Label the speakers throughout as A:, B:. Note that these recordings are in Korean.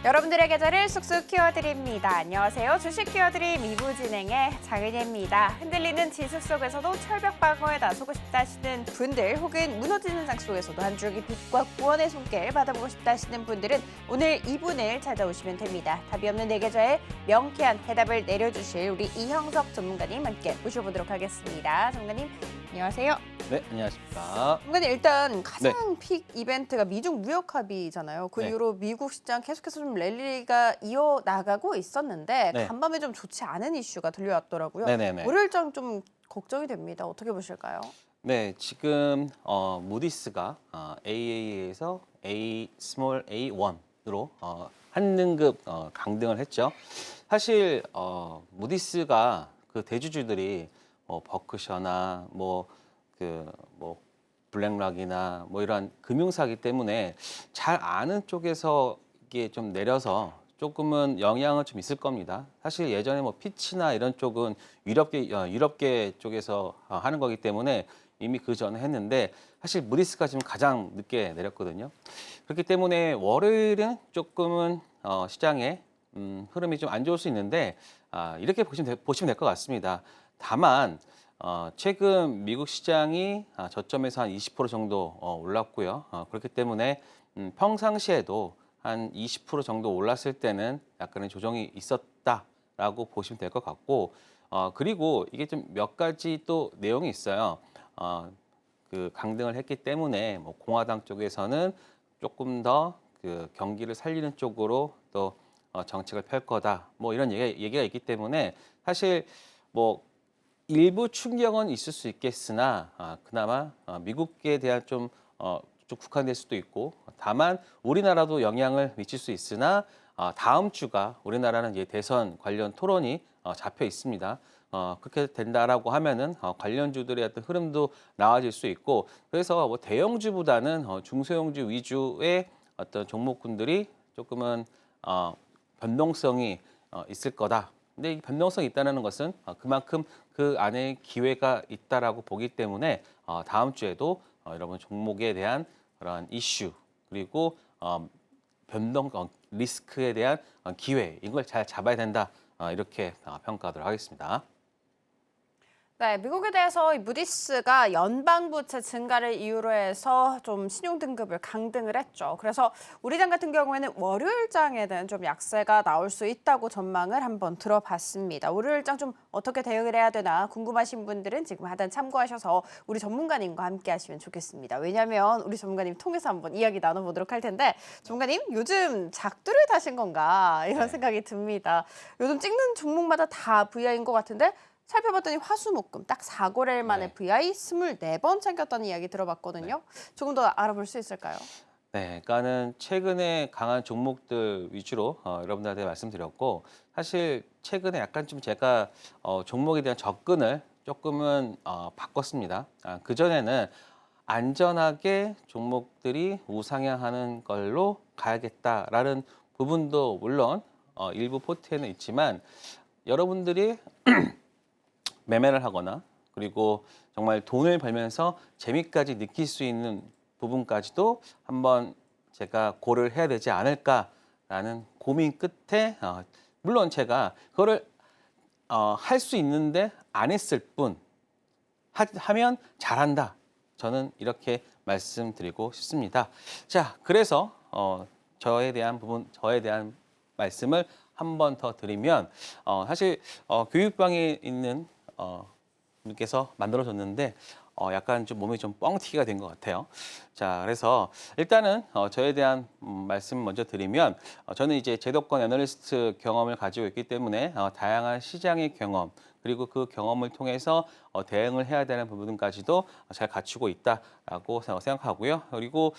A: 여러분들의 계좌를 쑥쑥 키워드립니다. 안녕하세요. 주식 키워드림 2부 진행의 장은혜입니다. 흔들리는 지수 속에서도 철벽방어에 나서고 싶다 하시는 분들 혹은 무너지는 장 속에서도 한 줄기 빛과 구원의 손길 받아보고 싶다 하시는 분들은 오늘 2분을 찾아오시면 됩니다. 답이 없는 내 계좌에 명쾌한 해답을 내려주실 우리 이형석 전문가님 함께 모셔보도록 하겠습니다. 전문가님 안녕하세요.
B: 네, 안녕하십니까.
A: 전문가님 일단 가장 픽 이벤트가 미중 무역 합의잖아요. 그
B: 네.
A: 이후로 미국 시장 계속해서 좀 랠리가 이어나가고 있었는데
B: 네.
A: 간밤에 좀 좋지 않은 이슈가 들려왔더라고요.
B: 네네네.
A: 월요일장 좀 걱정이 됩니다. 어떻게 보실까요?
B: 네, 지금 무디스가 AA에서 A 스몰 A1으로 한 등급 강등을 했죠. 사실 무디스가 그 대주주들이 버크셔나 블랙락이나 이런 금융사기 때문에 잘 아는 쪽에서 이게 좀 내려서 조금은 영향은 좀 있을 겁니다. 사실 예전에 피치나 이런 쪽은 유럽계 쪽에서 하는 거기 때문에 이미 그 전에 했는데 사실 무디스가 지금 가장 늦게 내렸거든요. 그렇기 때문에 월요일은 조금은 시장의 흐름이 좀 안 좋을 수 있는데 이렇게 보시면 될 것 같습니다. 다만 최근 미국 시장이 저점에서 한 20% 정도 올랐고요. 그렇기 때문에 평상시에도 한 20% 정도 올랐을 때는 약간의 조정이 있었다라고 보시면 될 것 같고 그리고 이게 좀 몇 가지 또 내용이 있어요. 그 강등을 했기 때문에 공화당 쪽에서는 조금 더 그 경기를 살리는 쪽으로 또 정책을 펼 거다. 이런 얘기가 있기 때문에 사실 일부 충격은 있을 수 있겠으나 그나마 미국에 대한 좀 국한될 수도 있고 다만 우리나라도 영향을 미칠 수 있으나 다음 주가 우리나라는 이제 대선 관련 토론이 잡혀 있습니다. 그렇게 된다라고 하면은 관련주들의 어떤 흐름도 나아질 수 있고 그래서 대형주보다는 중소형주 위주의 어떤 종목군들이 조금은 변동성이 있을 거다. 근데 이 변동성이 있다는 것은 그만큼 그 안에 기회가 있다라고 보기 때문에 다음 주에도 여러분 종목에 대한 그런 이슈 그리고 변동 리스크에 대한 기회 이걸 잘 잡아야 된다 이렇게 평가하도록 하겠습니다.
A: 네, 미국에 대해서 이 무디스가 연방부채 증가를 이유로 해서 좀 신용등급을 강등을 했죠. 그래서 우리장 같은 경우에는 월요일장에는 좀 약세가 나올 수 있다고 전망을 한번 들어봤습니다. 월요일장 좀 어떻게 대응을 해야 되나 궁금하신 분들은 지금 하단 참고하셔서 우리 전문가님과 함께 하시면 좋겠습니다. 왜냐하면 우리 전문가님 통해서 한번 이야기 나눠보도록 할 텐데 전문가님 요즘 작두를 다신 건가 이런 생각이 듭니다. 요즘 찍는 종목마다 다 VI인 것 같은데 살펴봤더니 화수목금 딱 4거래일 만에 VI 24번 챙겼다는 이야기 들어봤거든요. 조금 더 알아볼 수 있을까요?
B: 네, 그러니까는 최근에 강한 종목들 위주로 여러분들한테 말씀드렸고 사실 최근에 약간 좀 제가 종목에 대한 접근을 조금은 바꿨습니다. 그전에는 안전하게 종목들이 우상향하는 걸로 가야겠다라는 부분도 물론 일부 포트에는 있지만 여러분들이 매매를 하거나 그리고 정말 돈을 벌면서 재미까지 느낄 수 있는 부분까지도 한번 제가 고려를 해야 되지 않을까라는 고민 끝에 물론 제가 그거를 할 수 있는데 안 했을 뿐 하면 잘한다. 저는 이렇게 말씀드리고 싶습니다. 자, 그래서 저에 대한 말씀을 한 번 더 드리면 사실 교육방에 있는 분께서 만들어줬는데 약간 좀 몸이 좀 뻥튀기가 된 것 같아요. 자, 그래서 일단은 저에 대한 말씀 먼저 드리면 저는 이제 제도권 애널리스트 경험을 가지고 있기 때문에 다양한 시장의 경험 그리고 그 경험을 통해서 대응을 해야 되는 부분까지도 잘 갖추고 있다라고 생각하고요. 그리고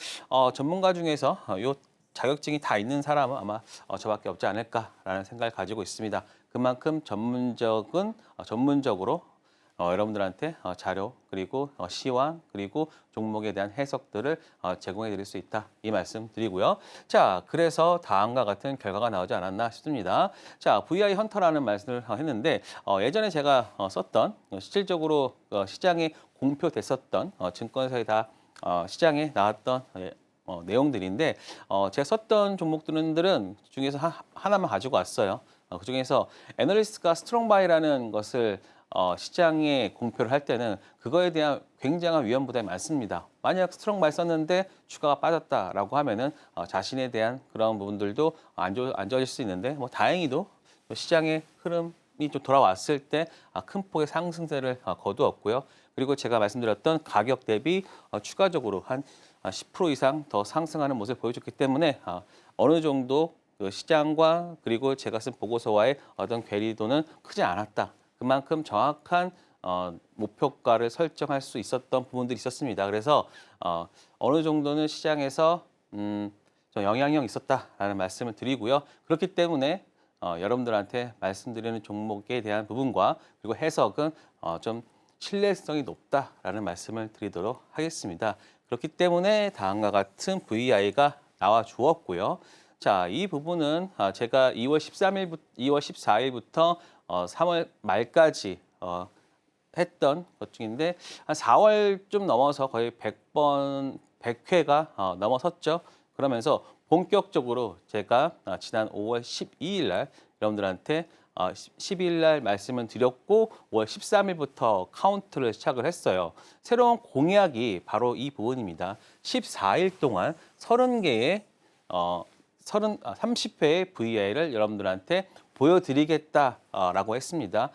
B: 전문가 중에서 요 자격증이 다 있는 사람은 아마 저밖에 없지 않을까라는 생각을 가지고 있습니다. 그만큼 전문적으로 여러분들한테 자료 그리고 시황 그리고 종목에 대한 해석들을 제공해 드릴 수 있다 이 말씀 드리고요. 자, 그래서 다음과 같은 결과가 나오지 않았나 싶습니다. 자, VI 헌터라는 말씀을 했는데 예전에 제가 썼던 실질적으로 시장에 공표됐었던 증권사에 다 시장에 나왔던 내용들인데 제가 썼던 종목들은 중에서 하나만 가지고 왔어요. 그중에서 애널리스트가 스트롱 바이라는 것을 시장에 공표를 할 때는 그거에 대한 굉장한 위험 부담이 많습니다. 만약 스트롱 바이 썼는데 주가가 빠졌다라고 하면은 자신에 대한 그런 부분들도 안 좋아질 수 있는데 뭐 다행히도 시장의 흐름이 좀 돌아왔을 때 큰 폭의 상승세를 거두었고요. 그리고 제가 말씀드렸던 가격 대비 추가적으로 한 10% 이상 더 상승하는 모습을 보여줬기 때문에 어느 정도 그 시장과 그리고 제가 쓴 보고서와의 어떤 괴리도는 크지 않았다. 그만큼 정확한 목표가를 설정할 수 있었던 부분들이 있었습니다. 그래서 어느 정도는 시장에서 좀 영향력이 있었다라는 말씀을 드리고요. 그렇기 때문에 여러분들한테 말씀드리는 종목에 대한 부분과 그리고 해석은 좀 신뢰성이 높다라는 말씀을 드리도록 하겠습니다. 그렇기 때문에 다음과 같은 VI가 나와 주었고요. 자, 이 부분은 제가 2월 14일부터 3월 말까지 했던 것 중인데 한 4월 좀 넘어서 거의 100회가 넘어섰죠. 그러면서 본격적으로 제가 지난 5월 12일 날 여러분들한테 12일 날 말씀을 드렸고 5월 13일부터 카운트를 시작을 했어요. 새로운 공약이 바로 이 부분입니다. 14일 동안 30개의 30회의 VI를 여러분들한테 보여드리겠다라고 했습니다.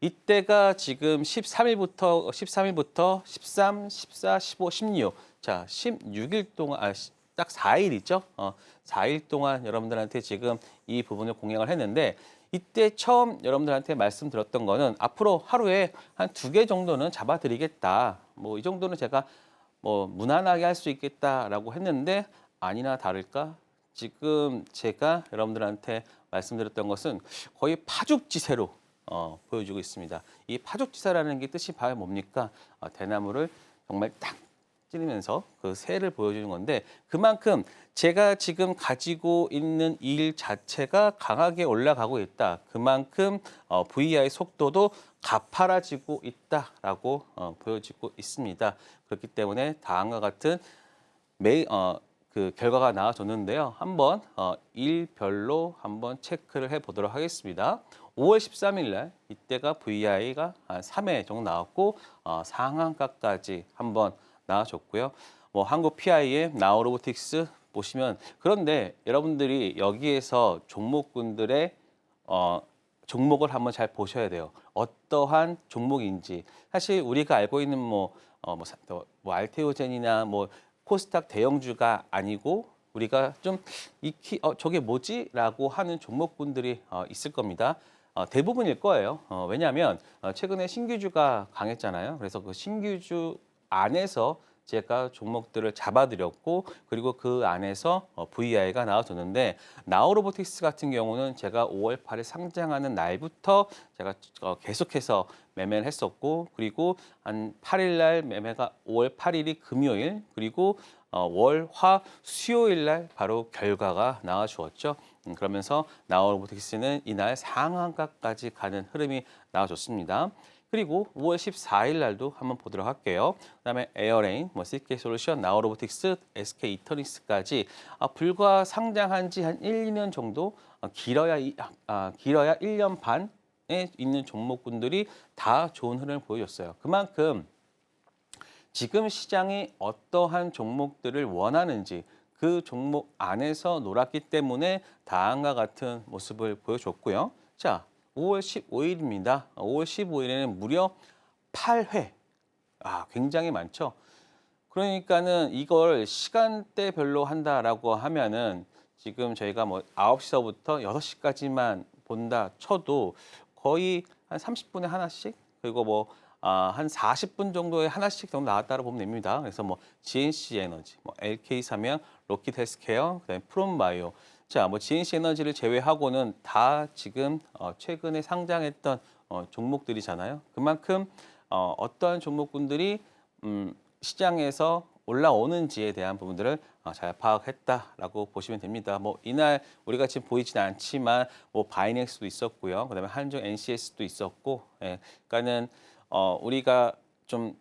B: 이때가 지금 13일부터 13, 14, 15, 16. 자, 16일 동안 딱 4일이죠. 4일 동안 여러분들한테 지금 이 부분을 공약을 했는데 이때 처음 여러분들한테 말씀드렸던 거는 앞으로 하루에 한 2개 정도는 잡아드리겠다. 뭐 이 정도는 제가 뭐 무난하게 할 수 있겠다라고 했는데 아니나 다를까 지금 제가 여러분들한테 말씀드렸던 것은 거의 파죽지세로 보여주고 있습니다. 이 파죽지세라는 게 뜻이 바로 뭡니까? 대나무를 정말 딱 찌르면서 그 새를 보여주는 건데 그만큼 제가 지금 가지고 있는 일 자체가 강하게 올라가고 있다. 그만큼 VI 속도도 가파라지고 있다라고 보여지고 있습니다. 그렇기 때문에 다음과 같은 그 결과가 나와줬는데요. 한번 일별로 한번 체크를 해보도록 하겠습니다. 5월 13일 날 이때가 VI가 한 3회 정도 나왔고 상한가까지 한번 나와줬고요. 뭐 한국 PIM, 나우로보틱스 보시면 그런데 여러분들이 여기에서 종목군들의 종목을 한번 잘 보셔야 돼요. 어떠한 종목인지 사실 우리가 알고 있는 뭐 알테오젠이나 뭐 코스닥 대형주가 아니고 우리가 좀 익히 저게 뭐지라고 하는 종목군들이 있을 겁니다. 대부분일 거예요. 왜냐하면 최근에 신규주가 강했잖아요. 그래서 그 신규주 안에서 제가 종목들을 잡아드렸고 그리고 그 안에서 VI가 나와줬는데 나우로보틱스 같은 경우는 제가 5월 8일 상장하는 날부터 제가 계속해서 매매를 했었고 그리고 한 8일 날 매매가 5월 8일이 금요일 그리고 월, 화, 수요일 날 바로 결과가 나와 주었죠. 그러면서 나우로보틱스는 이날 상한가까지 가는 흐름이 나와줬습니다. 그리고 5월 14일 날도 한번 보도록 할게요. 그다음에 에어레인, CK솔루션, 나우로보틱스, SK 이터닉스까지 불과 상장한 지 한 1, 2년 정도 길어야 1년 반에 있는 종목군들이 다 좋은 흐름을 보여줬어요. 그만큼 지금 시장이 어떠한 종목들을 원하는지 그 종목 안에서 놀았기 때문에 다음과 같은 모습을 보여줬고요. 자, 5월 15일입니다. 5월 15일에는 무려 8회. 굉장히 많죠. 그러니까는 이걸 시간대별로 한다라고 하면은 지금 저희가 뭐 9시서부터 6시까지만 본다 쳐도 거의 한 30분에 하나씩 그리고 뭐 한 40분 정도에 하나씩 정도 나왔다고 보면 됩니다. 그래서 뭐 GNC 에너지, 뭐 LK 삼양, 로키드 헬스케어, 그다음에 프롬바이오. 자, 뭐 GNC 에너지를 제외하고는 다 지금 최근에 상장했던 종목들이잖아요. 그만큼 어떠한 종목군들이 시장에서 올라오는지에 대한 부분들을 잘 파악했다라고 보시면 됩니다. 뭐 이날 우리가 지금 보이진 않지만 뭐 바이넥스도 있었고요. 그다음에 한중 NCS도 있었고, 그러니까는 우리가 좀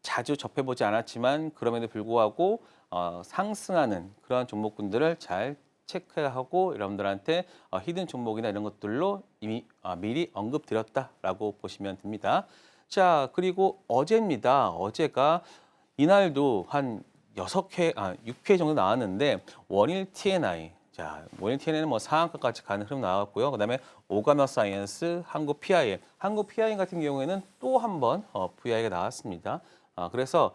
B: 자주 접해보지 않았지만 그럼에도 불구하고 상승하는 그런 종목군들을 잘 체크하고 여러분들한테 히든 종목이나 이런 것들로 이미 미리 언급드렸다라고 보시면 됩니다. 자, 그리고 어제입니다. 어제가 이날도 한 6회 정도 나왔는데 원일 TNI. 자, 원일 TNI는 뭐 상한가까지 가는 흐름 나왔고요. 그다음에 오가며 사이언스, 한국 PIM. 한국 PIM 같은 경우에는 또 한 번 VI가 나왔습니다. 그래서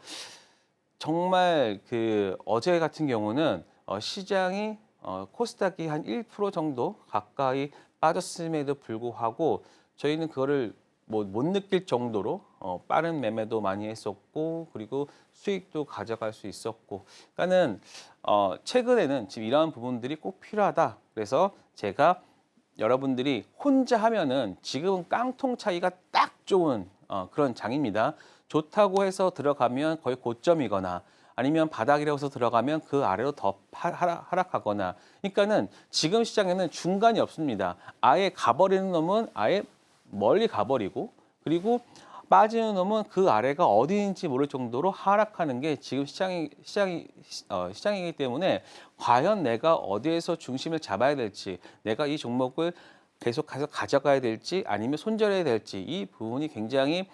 B: 정말 그 어제 같은 경우는 시장이 코스닥이 한 1% 정도 가까이 빠졌음에도 불구하고 저희는 그거를 뭐 못 느낄 정도로 빠른 매매도 많이 했었고 그리고 수익도 가져갈 수 있었고 그러니까는 최근에는 지금 이러한 부분들이 꼭 필요하다. 그래서 제가 여러분들이 혼자 하면은 지금은 깡통 차이가 딱 좋은 그런 장입니다. 좋다고 해서 들어가면 거의 고점이거나 아니면 바닥이라고 해서 들어가면 그 아래로 더 하락하거나 그러니까는 지금 시장에는 중간이 없습니다. 아예 가버리는 놈은 아예 멀리 가버리고 그리고 빠지는 놈은 그 아래가 어디인지 모를 정도로 하락하는 게 지금 시장이기 때문에 과연 내가 어디에서 중심을 잡아야 될지 내가 이 종목을 계속해서 가져가야 될지 아니면 손절해야 될지 이 부분이 굉장히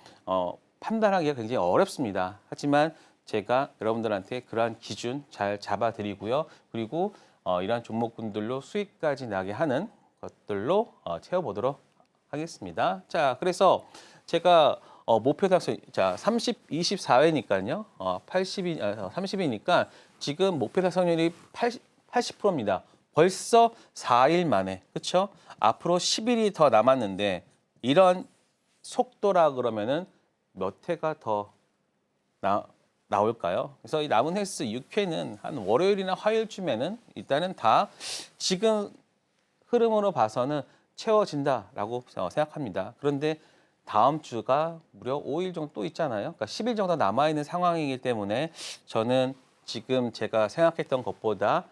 B: 판단하기가 굉장히 어렵습니다. 하지만 제가 여러분들한테 그러한 기준 잘 잡아드리고요. 그리고 이러한 종목군들로 수익까지 나게 하는 것들로 채워보도록 하겠습니다. 자, 그래서 제가 목표 달성, 자, 24회니까요. 30이니까 지금 목표 달성률이 80%입니다. 벌써 4일 만에, 그렇죠? 앞으로 10일이 더 남았는데 이런 속도라 그러면은 몇 회가 더 나올까요? 그래서 이 남은 횟수 6회는 한 월요일이나 화요일쯤에는 일단은 다 지금 흐름으로 봐서는 채워진다라고 생각합니다. 그런데 다음 주가 무려 5일 정도 또 있잖아요. 그러니까 10일 정도 남아있는 상황이기 때문에 저는 지금 제가 생각했던 것보다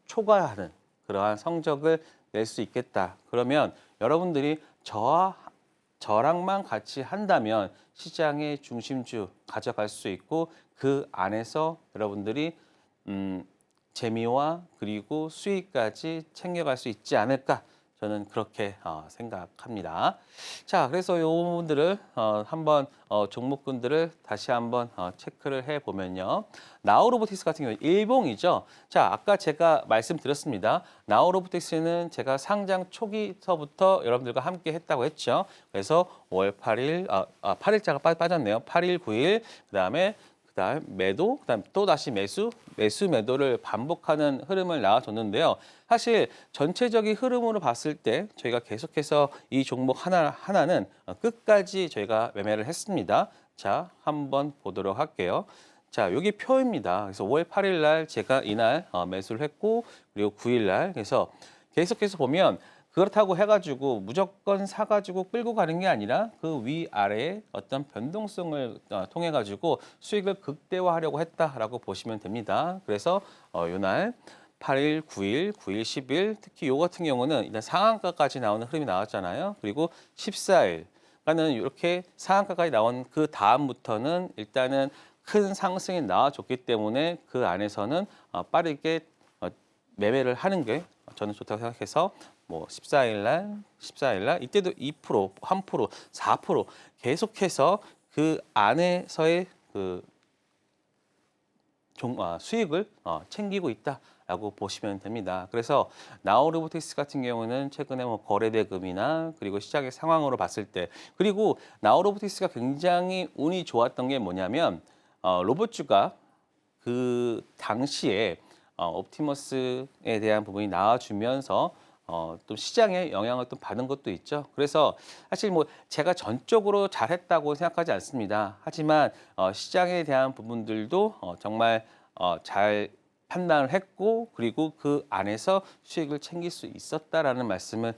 B: 초과하는 그러한 성적을 낼 수 있겠다. 그러면 여러분들이 저랑만 같이 한다면 시장의 중심주 가져갈 수 있고 그 안에서 여러분들이 재미와 그리고 수익까지 챙겨갈 수 있지 않을까 저는 그렇게 생각합니다. 자, 그래서 이 부분들을 한번 종목군들을 다시 한번 체크를 해보면요. 나우로보틱스 같은 경우 일봉이죠. 자, 아까 제가 말씀드렸습니다. 나우로보틱스는 제가 상장 초기서부터 여러분들과 함께 했다고 했죠. 그래서 5월 8일, 8일자가 빠졌네요. 8일, 9일, 그다음 매도, 그다음 또 다시 매도를 반복하는 흐름을 나와줬는데요. 사실 전체적인 흐름으로 봤을 때 저희가 계속해서 이 종목 하나는 끝까지 저희가 매매를 했습니다. 자, 한번 보도록 할게요. 자, 여기 표입니다. 그래서 5월 8일 날 제가 이날 매수를 했고 그리고 9일 날 그래서 계속해서 보면 그렇다고 해가지고 무조건 사가지고 끌고 가는 게 아니라 그 위아래의 어떤 변동성을 통해 가지고 수익을 극대화하려고 했다라고 보시면 됩니다. 그래서 이날 8일, 9일, 9일, 10일 특히 요 같은 경우는 일단 상한가까지 나오는 흐름이 나왔잖아요. 그리고 14일 그러니까는 이렇게 상한가까지 나온 그 다음부터는 일단은 큰 상승이 나와줬기 때문에 그 안에서는 빠르게 매매를 하는 게 저는 좋다고 생각해서 뭐 14일 날 이때도 2%, 1%, 4% 계속해서 그 안에서의 그 수익을 챙기고 있다라고 보시면 됩니다. 그래서 나우로보틱스 같은 경우는 최근에 뭐 거래대금이나 그리고 시장의 상황으로 봤을 때 그리고 나우로보틱스가 굉장히 운이 좋았던 게 뭐냐면 로봇주가 그 당시에 옵티머스에 대한 부분이 나와주면서 또 시장에 영향을 또 받은 것도 있죠. 그래서 사실 뭐 제가 전적으로 잘했다고 생각하지 않습니다. 하지만 시장에 대한 부분들도 정말 잘 판단을 했고 그리고 그 안에서 수익을 챙길 수 있었다라는 말씀을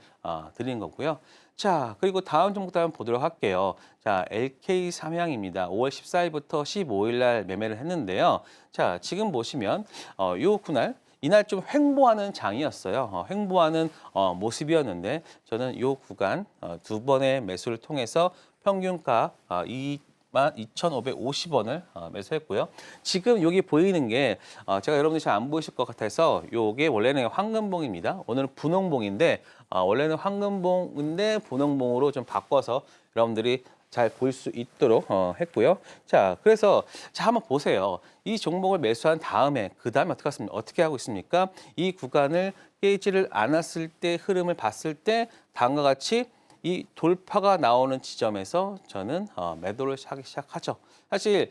B: 드린 거고요. 자, 그리고 다음 종목도 한번 보도록 할게요. 자, LK 삼양입니다. 5월 14일부터 15일 날 매매를 했는데요. 자, 지금 보시면 요 그날 이날 좀 횡보하는 장이었어요. 횡보하는 모습이었는데 저는 요 구간 두 번의 매수를 통해서 평균가 12,550원을 매수했고요. 지금 여기 보이는 게 제가 여러분들이 잘 안 보이실 것 같아서 요게 원래는 황금봉입니다. 오늘은 분홍봉인데 원래는 황금봉인데 분홍봉으로 좀 바꿔서 여러분들이 잘 볼 수 있도록 했고요. 자, 그래서 자 한번 보세요. 이 종목을 매수한 다음에 그 다음에 어떻게 하고 있습니까? 이 구간을 깨지를 않았을 때 흐름을 봤을 때 다음과 같이 이 돌파가 나오는 지점에서 저는 매도를 하기 시작하죠. 사실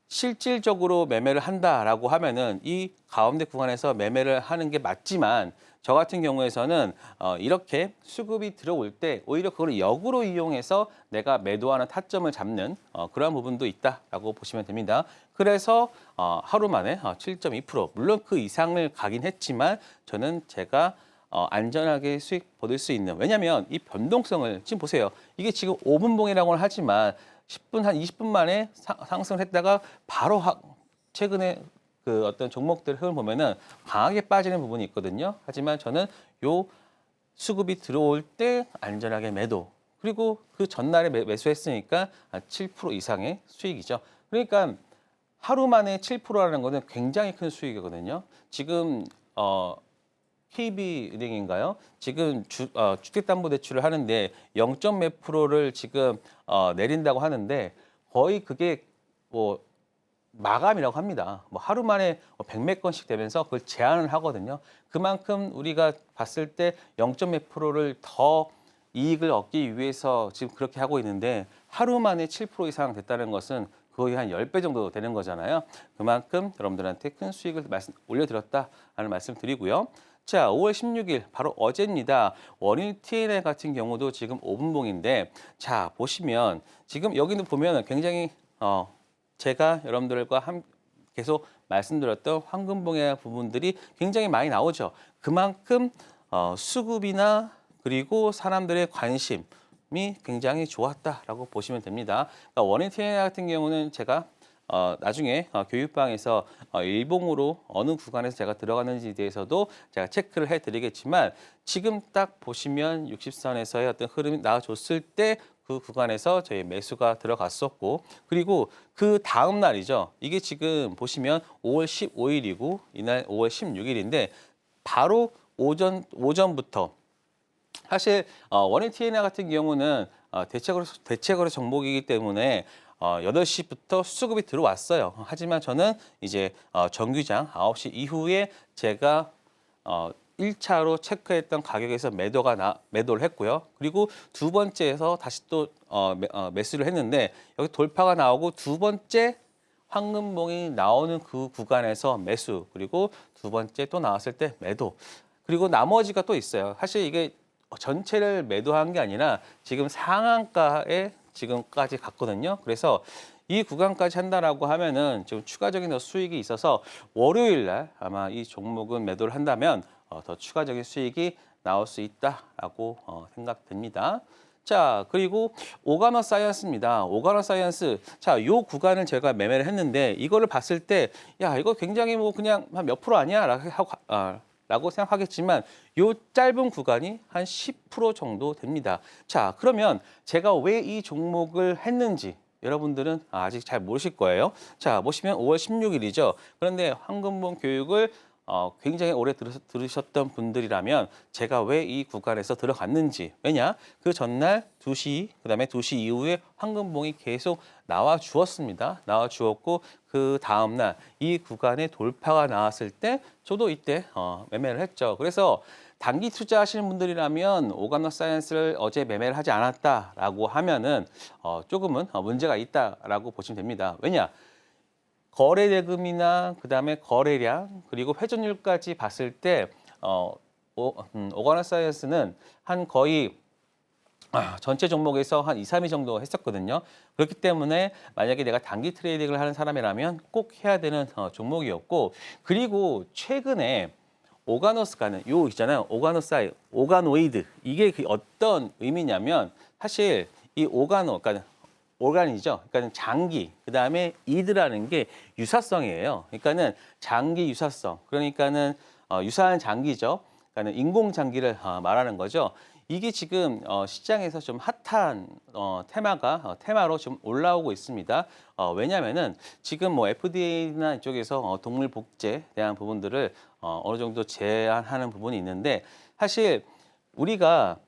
B: 실질적으로 매매를 한다라고 하면은 이 가운데 구간에서 매매를 하는 게 맞지만 저 같은 경우에서는 이렇게 수급이 들어올 때 오히려 그걸 역으로 이용해서 내가 매도하는 타점을 잡는 그러한 부분도 있다라고 보시면 됩니다. 그래서 하루 만에 7.2% 물론 그 이상을 가긴 했지만 저는 제가 안전하게 수익 얻을 수 있는 왜냐하면 이 변동성을 지금 보세요. 이게 지금 5분봉이라고는 하지만 10분 한 20분 만에 상승을 했다가 바로 최근에 그 어떤 종목들 흐름 보면은 강하게 빠지는 부분이 있거든요. 하지만 저는 요 수급이 들어올 때 안전하게 매도 그리고 그 전날에 매수했으니까 한 7% 이상의 수익이죠. 그러니까 하루 만에 7%라는 거는 굉장히 큰 수익이거든요. 지금 KB은행인가요? 지금 주택담보대출을 하는데 0. 몇 프로를 지금 내린다고 하는데 거의 그게 뭐 마감이라고 합니다. 뭐 하루 만에 100몇 건씩 되면서 그걸 제한을 하거든요. 그만큼 우리가 봤을 때 0. 몇 프로를 더 이익을 얻기 위해서 지금 그렇게 하고 있는데 하루 만에 7% 이상 됐다는 것은 거의 한 10배 정도 되는 거잖아요. 그만큼 여러분들한테 큰 수익을 올려드렸다라는 말씀 드리고요. 자, 5월 16일 바로 어제입니다. 원일 TNL 같은 경우도 지금 5분봉인데 자, 보시면 지금 여기는 보면 굉장히 제가 여러분들과 계속 말씀드렸던 황금봉의 부분들이 굉장히 많이 나오죠. 그만큼 수급이나 그리고 사람들의 관심이 굉장히 좋았다라고 보시면 됩니다. 그러니까 원인 TNL 같은 경우는 제가 나중에 교육방에서 일봉으로 어느 구간에서 제가 들어가는지에 대해서도 제가 체크를 해드리겠지만 지금 딱 보시면 60선에서의 어떤 흐름이 나와줬을 때 그 구간에서 저희 매수가 들어갔었고 그리고 그 다음 날이죠. 이게 지금 보시면 5월 15일이고 이날 5월 16일인데 바로 오전부터 사실 원인 TNL 같은 경우는 대체거래 종목이기 때문에 8시부터 수급이 들어왔어요. 하지만 저는 이제 정규장 9시 이후에 제가 1차로 체크했던 가격에서 매도를 했고요. 그리고 두 번째에서 다시 또 매수를 했는데 여기 돌파가 나오고 두 번째 황금봉이 나오는 그 구간에서 매수 그리고 두 번째 또 나왔을 때 매도 그리고 나머지가 또 있어요. 사실 이게 전체를 매도한 게 아니라 지금 상한가에 지금까지 갔거든요. 그래서 이 구간까지 한다라고 하면은 좀 추가적인 수익이 있어서 월요일 날 아마 이 종목은 매도를 한다면 더 추가적인 수익이 나올 수 있다라고 생각됩니다. 자, 그리고 오가노 사이언스입니다. 오가노 사이언스. 자, 요 구간을 제가 매매를 했는데 이거를 봤을 때 야, 이거 굉장히 뭐 그냥 한 몇 프로 아니야? 라고 생각하겠지만 요 짧은 구간이 한 10% 정도 됩니다. 자, 그러면 제가 왜 이 종목을 했는지 여러분들은 아직 잘 모르실 거예요. 자, 보시면 5월 16일이죠. 그런데 황금봉 교육을 굉장히 오래 들으셨던 분들이라면 제가 왜 이 구간에서 들어갔는지 왜냐? 그 전날 2시 그다음에 2시 이후에 황금봉이 계속 나와 주었습니다. 나와 주었고 그 다음 날 이 구간에 돌파가 나왔을 때 저도 이때 매매를 했죠. 그래서 단기 투자하시는 분들이라면 오가노 사이언스를 어제 매매를 하지 않았다라고 하면은 조금은 문제가 있다라고 보시면 됩니다. 왜냐? 거래 대금이나 그다음에 거래량 그리고 회전율까지 봤을 때 오가노 사이언스는 한 거의 전체 종목에서 한 2, 3위 정도 했었거든요. 그렇기 때문에 만약에 내가 단기 트레이딩을 하는 사람이라면 꼭 해야 되는 종목이었고 그리고 최근에 오가노스가는 요 있잖아요. 오가노이드 이게 어떤 의미냐면 사실 이 그러니까 오간이죠. 그러니까 장기, 그다음에 이드라는 게 유사성이에요. 그러니까는 장기 유사성. 그러니까는 유사한 장기죠. 그러니까 인공장기를 말하는 거죠. 이게 지금 시장에서 좀 핫한 테마로 좀 올라오고 있습니다. 왜냐하면은 지금 뭐 FDA나 이쪽에서 동물 복제에 대한 부분들을 어느 정도 제한하는 부분이 있는데 사실 우리가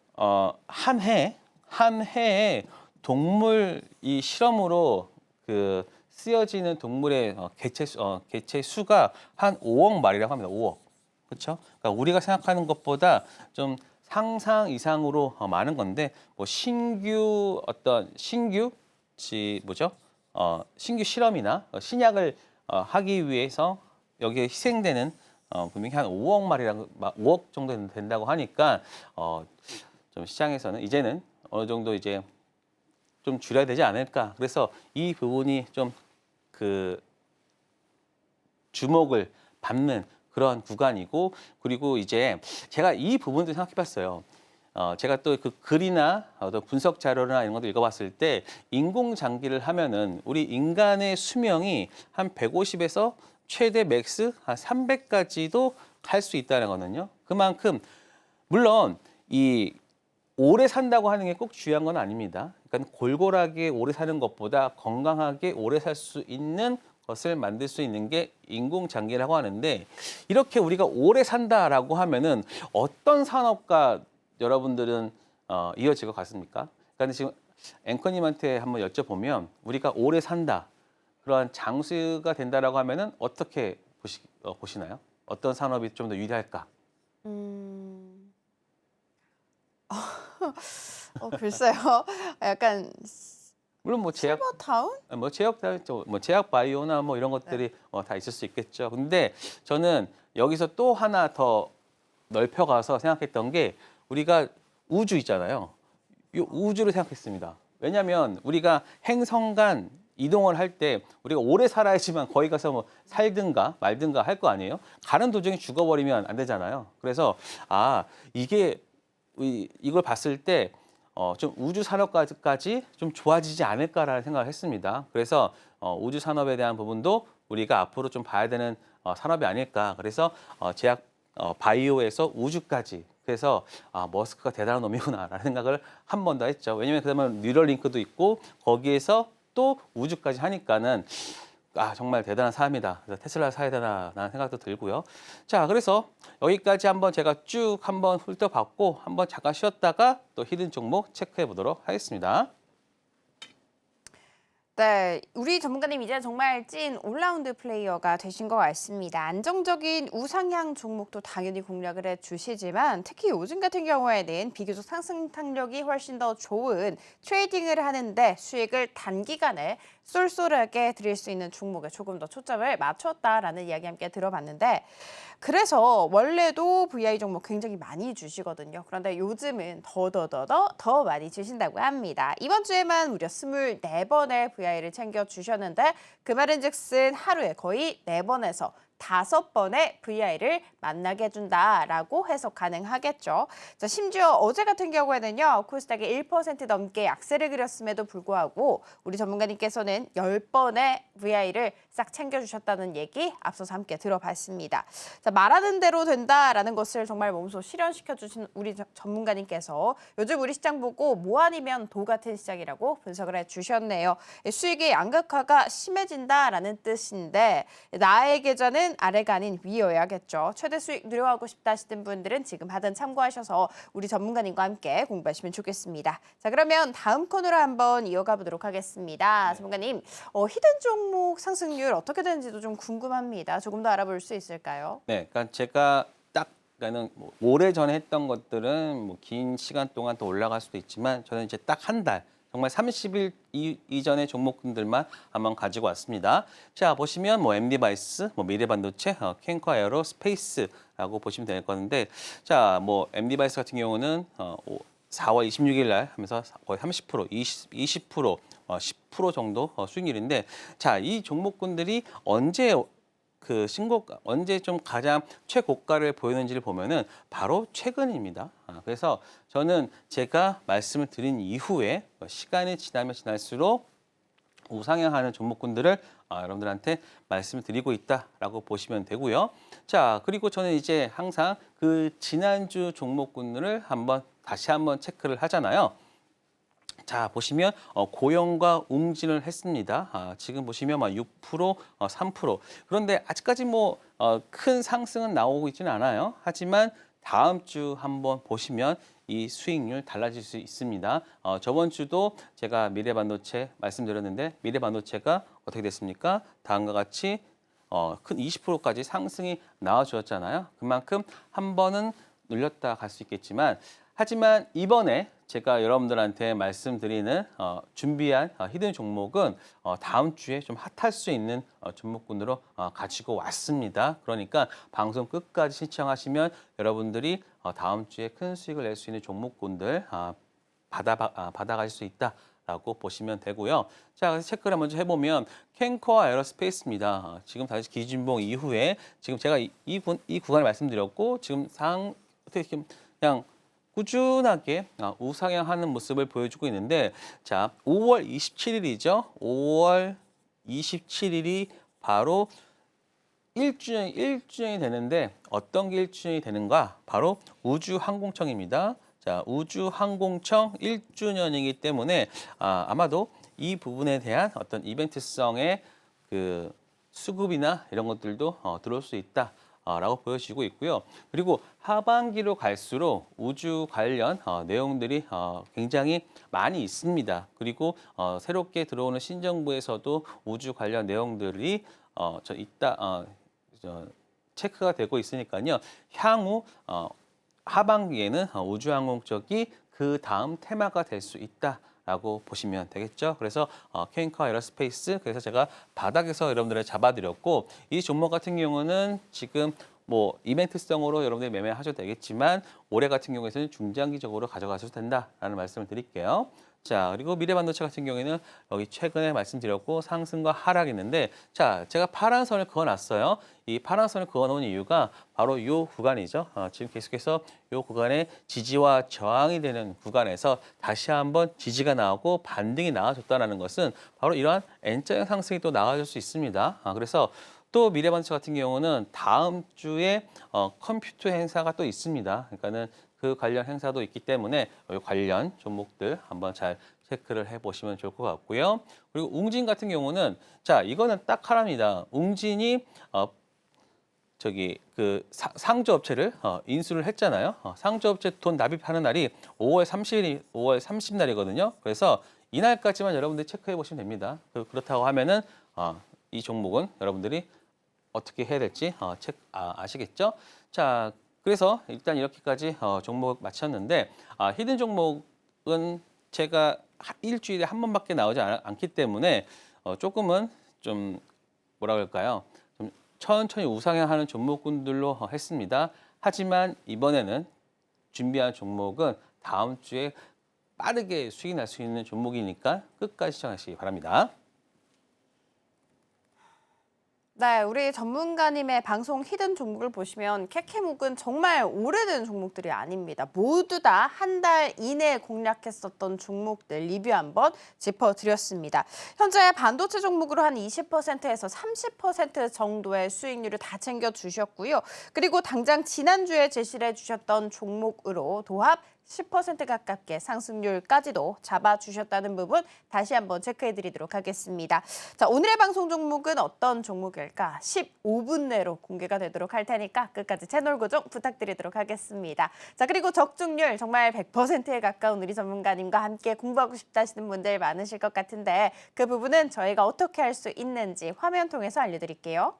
B: 한 해에 동물 이 실험으로 그 쓰여지는 동물의 개체 수가 한 5억 마리라고 합니다. 5억. 그렇죠? 그러니까 우리가 생각하는 것보다 좀 상상 이상으로 많은 건데 뭐 신규 실험이나 신약을 하기 위해서 여기에 희생되는 분명히 한 5억 마리라고 5억 정도 된다고 하니까 좀 시장에서는 이제는 어느 정도 이제 좀 줄여야 되지 않을까. 그래서 이 부분이 좀 그 주목을 받는 그런 구간이고 그리고 이제 제가 이 부분도 생각해 봤어요. 제가 또 그 글이나 어떤 분석 자료나 이런 것도 읽어봤을 때 인공장기를 하면은 우리 인간의 수명이 한 150에서 최대 맥스 한 300까지도 할 수 있다는 거거든요. 그만큼 물론 이 오래 산다고 하는 게 꼭 중요한 건 아닙니다. 그러니까 골골하게 오래 사는 것보다 건강하게 오래 살 수 있는 것을 만들 수 있는 게 인공장기라고 하는데 이렇게 우리가 오래 산다라고 하면은 어떤 산업과 여러분들은 이어질 것 같습니까? 그러니까 지금 앵커님한테 한번 여쭤보면 우리가 오래 산다 그러한 장수가 된다라고 하면은 어떻게 보시나요? 어떤 산업이 좀 더 유리할까?
A: 음, 글쎄요. 약간
B: 물론 뭐
A: 실버타운?
B: 제약 바이오나 뭐 이런
A: 네.
B: 것들이 다 있을 수 있겠죠. 근데 저는 여기서 또 하나 더 넓혀가서 생각했던 게 우리가 우주 있잖아요. 이 우주를 생각했습니다. 왜냐하면 우리가 행성 간 이동을 할 때 우리가 오래 살아야지만 거기 가서 뭐 살든가 말든가 할 거 아니에요. 가는 도중에 죽어버리면 안 되잖아요. 그래서 이게 이걸 봤을 때 좀 우주 산업까지 좀 좋아지지 않을까라는 생각을 했습니다. 그래서 우주 산업에 대한 부분도 우리가 앞으로 좀 봐야 되는 산업이 아닐까. 그래서 제약 바이오에서 우주까지. 그래서 머스크가 대단한 놈이구나라는 생각을 한 번 더 했죠. 왜냐하면 그러면 뉴럴링크도 있고 거기에서 또 우주까지 하니까는 정말 대단한 사람이다. 그래서 테슬라 사야 되나라는 생각도 들고요. 자, 그래서 여기까지 한번 제가 쭉 한번 훑어봤고 한번 잠깐 쉬었다가 또 히든 종목 체크해 보도록 하겠습니다.
A: 네, 우리 전문가님 이제 정말 찐 올라운드 플레이어가 되신 것 같습니다. 안정적인 우상향 종목도 당연히 공략을 해주시지만 특히 요즘 같은 경우에는 비교적 상승 탄력이 훨씬 더 좋은 트레이딩을 하는데 수익을 단기간에 쏠쏠하게 드릴 수 있는 종목에 조금 더 초점을 맞췄다라는 이야기 함께 들어봤는데 그래서 원래도 VI 종목 굉장히 많이 주시거든요. 그런데 요즘은 더 많이 주신다고 합니다. 이번 주에만 무려 24번의 VI를 챙겨 주셨는데 그 말인즉슨 하루에 거의 4번에서 5번의 VI를 만나게 해준다라고 해석 가능하겠죠. 자, 심지어 어제 같은 경우에는요. 코스닥이 1% 넘게 약세를 그렸음에도 불구하고 우리 전문가님께서는 10번의 VI를 싹 챙겨주셨다는 얘기 앞서서 함께 들어봤습니다. 자, 말하는 대로 된다라는 것을 정말 몸소 실현시켜주신 우리 전문가님께서 요즘 우리 시장 보고 뭐 아니면 도 같은 시장이라고 분석을 해주셨네요. 수익의 양극화가 심해진다라는 뜻인데 나의 계좌는 아래가 아닌 위여야겠죠. 최대 수익 누려가고 싶다 하시는 분들은 지금 하단 참고하셔서 우리 전문가님과 함께 공부하시면 좋겠습니다. 자, 그러면 다음 코너로 한번 이어가 보도록 하겠습니다.
B: 네.
A: 전문가님, 히든 종목 상승률 어떻게 되는지도 좀 궁금합니다. 조금 더 알아볼 수 있을까요?
B: 네, 그러니까 제가 그러니까는 뭐 오래전에 했던 것들은 뭐 긴 시간 동안 또 올라갈 수도 있지만 저는 이제 딱 한 달, 정말 30일 이전의 종목군들만 한번 가지고 왔습니다. 자, 보시면 뭐 MD바이스, 뭐 미래반도체, 캔커 에어로 스페이스라고 보시면 될 건데 자, 뭐 MD바이스 같은 경우는 4월 26일 날 하면서 거의 30%, 20%, 10% 정도 수익률인데 자, 이 종목군들이 언제 좀 가장 최고가를 보이는지를 보면은 바로 최근입니다. 그래서 저는 제가 말씀을 드린 이후에 시간이 지나면 지날수록 우상향하는 종목군들을 여러분들한테 말씀을 드리고 있다라고 보시면 되고요. 자, 그리고 저는 이제 항상 그 지난주 종목군들을 다시 한번 체크를 하잖아요. 자, 보시면 고영과 웅진을 했습니다. 지금 보시면 6%, 3%. 그런데 아직까지 뭐 큰 상승은 나오고 있지는 않아요. 하지만 다음 주 한번 보시면 이 수익률 달라질 수 있습니다. 저번 주도 제가 미래반도체 말씀드렸는데 미래반도체가 어떻게 됐습니까? 다음과 같이 큰 20%까지 상승이 나와주었잖아요. 그만큼 한 번은 눌렸다 갈 수 있겠지만 하지만 이번에 제가 여러분들한테 말씀드리는 준비한 히든 종목은 다음 주에 좀 핫할 수 있는 종목군으로 가지고 왔습니다. 그러니까 방송 끝까지 시청하시면 여러분들이 다음 주에 큰 수익을 낼 수 있는 종목군들 받아갈 수 있다라고 보시면 되고요. 자, 그래서 체크를 먼저 해보면 캔코어 에어로스페이스입니다. 지금 다시 기준봉 이후에 지금 제가 이 구간을 말씀드렸고 지금 어떻게 그냥 꾸준하게 우상향하는 모습을 보여주고 있는데 자, 5월 27일이죠. 5월 27일이 바로 1주년이 되는데 어떤 게 1주년이 되는가? 바로 우주항공청입니다. 자, 우주항공청 1주년이기 때문에 아마도 이 부분에 대한 어떤 이벤트성의 그 수급이나 이런 것들도 들어올 수 있다. 라고 보여지고 있고요. 그리고 하반기로 갈수록 우주 관련 내용들이 굉장히 많이 있습니다. 그리고 새롭게 들어오는 신정부에서도 우주 관련 내용들이 체크가 되고 있으니까요. 향후 하반기에는 우주항공 쪽이 그 다음 테마가 될 수 있다. 라고 보시면 되겠죠. 그래서 캔코어 에어로스페이스 그래서 제가 바닥에서 여러분들을 잡아드렸고 이 종목 같은 경우는 지금 뭐 이벤트성으로 여러분들이 매매하셔도 되겠지만 올해 같은 경우에는 중장기적으로 가져가셔도 된다라는 말씀을 드릴게요. 자, 그리고 미래반도체 같은 경우에는 여기 최근에 말씀드렸고 상승과 하락이 있는데 자, 제가 파란 선을 그어놨어요. 이 파란 선을 그어놓은 이유가 바로 이 구간이죠. 지금 계속해서 이 구간에 지지와 저항이 되는 구간에서 다시 한번 지지가 나오고 반등이 나와줬다는 것은 바로 이러한 N자형 상승이 또 나와줄 수 있습니다. 그래서 또 미래반도체 같은 경우는 다음 주에 컴퓨터 행사가 또 있습니다. 그러니까는 그 관련 행사도 있기 때문에 이 관련 종목들 한번 잘 체크를 해보시면 좋을 것 같고요. 그리고 웅진 같은 경우는 자 이거는 딱 하나입니다. 웅진이 그 상조업체를 인수를 했잖아요. 상조업체 돈 납입하는 날이 5월 30날이거든요. 그래서 이날까지만 여러분들이 체크해 보시면 됩니다. 그렇다고 하면은 이 종목은 여러분들이 어떻게 해야 될지 아시겠죠? 자, 그래서 일단 이렇게까지 종목 마쳤는데 히든 종목은 제가 일주일에 한 번밖에 나오지 않기 때문에 조금은 좀 뭐라 그럴까요? 좀 천천히 우상향하는 종목군들로 했습니다. 하지만 이번에는 준비한 종목은 다음 주에 빠르게 수익이 날 수 있는 종목이니까 끝까지 시청하시기 바랍니다.
A: 네, 우리 전문가님의 방송 히든 종목을 보시면 캐캐묵은 정말 오래된 종목들이 아닙니다. 모두 다 한 달 이내에 공략했었던 종목들 리뷰 한번 짚어드렸습니다. 현재 반도체 종목으로 한 20%에서 30% 정도의 수익률을 다 챙겨주셨고요. 그리고 당장 지난주에 제시를 해주셨던 종목으로 도합 10% 가깝게 상승률까지도 잡아주셨다는 부분 다시 한번 체크해드리도록 하겠습니다. 자, 오늘의 방송 종목은 어떤 종목일까? 15분 내로 공개가 되도록 할 테니까 끝까지 채널 고정 부탁드리도록 하겠습니다. 자, 그리고 적중률 정말 100%에 가까운 우리 전문가님과 함께 공부하고 싶다 하시는 분들 많으실 것 같은데 그 부분은 저희가 어떻게 할 수 있는지 화면 통해서 알려드릴게요.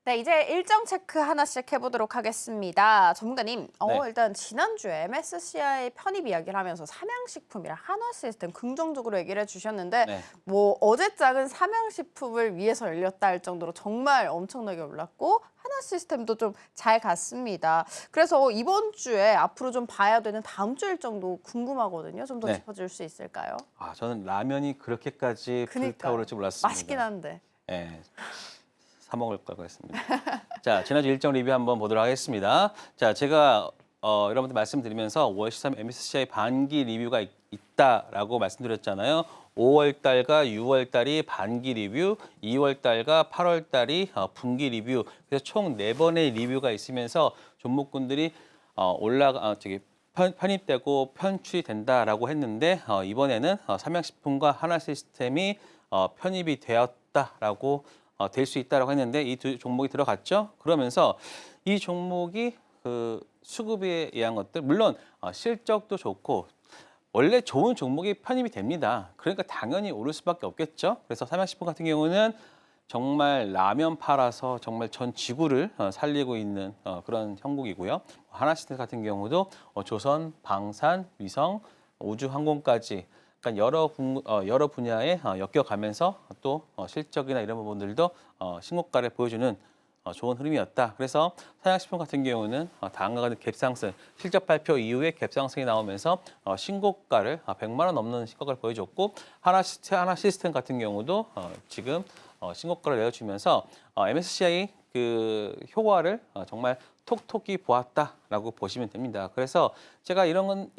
A: 네, 이제 일정 체크 하나씩 해보도록 하겠습니다. 전문가님,
B: 네.
A: 일단 지난주에 MSCI 편입 이야기를 하면서 삼양식품이랑 한화시스템 긍정적으로 얘기를 해주셨는데
B: 네.
A: 뭐 어제장은 삼양식품을 위해서 열렸다 할 정도로 정말 엄청나게 올랐고 한화시스템도 좀 잘 갔습니다. 그래서 이번 주에 앞으로 좀 봐야 되는 다음 주 일정도 궁금하거든요. 좀 더
B: 네.
A: 짚어줄 수 있을까요?
B: 저는 라면이 그렇게까지
A: 그니까요.
B: 불타오를 줄 몰랐습니다.
A: 맛있긴 한데.
B: 예, 사 먹을 걸 그랬습니다. 자, 지난주 일정 리뷰 한번 보도록 하겠습니다. 자, 제가 여러분들 말씀드리면서 5월 13일 MSCI 반기 리뷰가 있다라고 말씀드렸잖아요. 5월 달과 6월 달이 반기 리뷰, 2월 달과 8월 달이 분기 리뷰. 그래서 총 4번의 리뷰가 있으면서 종목군들이 편입되고 편출이 된다라고 했는데 이번에는 삼양식품과 하나시스템이 편입이 되었다라고 될 수 있다라고 했는데 이 두 종목이 들어갔죠. 그러면서 이 종목이 그 수급에 의한 것들 물론 실적도 좋고 원래 좋은 종목이 편입이 됩니다. 그러니까 당연히 오를 수밖에 없겠죠. 그래서 삼양식품 같은 경우는 정말 라면 팔아서 정말 전 지구를 살리고 있는 그런 형국이고요. 하나시스템 같은 경우도 조선, 방산, 위성, 우주항공까지 그러니까 여러 분야에 엮여가면서 또 실적이나 이런 부분들도 신고가를 보여주는 좋은 흐름이었다. 그래서 삼양식품 같은 경우는 다음과 같은 갭상승, 실적 발표 이후에 갭상승이 나오면서 신고가를 100만 원 넘는 신고가를 보여줬고 하나시스템 같은 경우도 지금 신고가를 내어주면서 MSCI 그 효과를 정말 톡톡히 보았다라고 보시면 됩니다. 그래서 제가 이런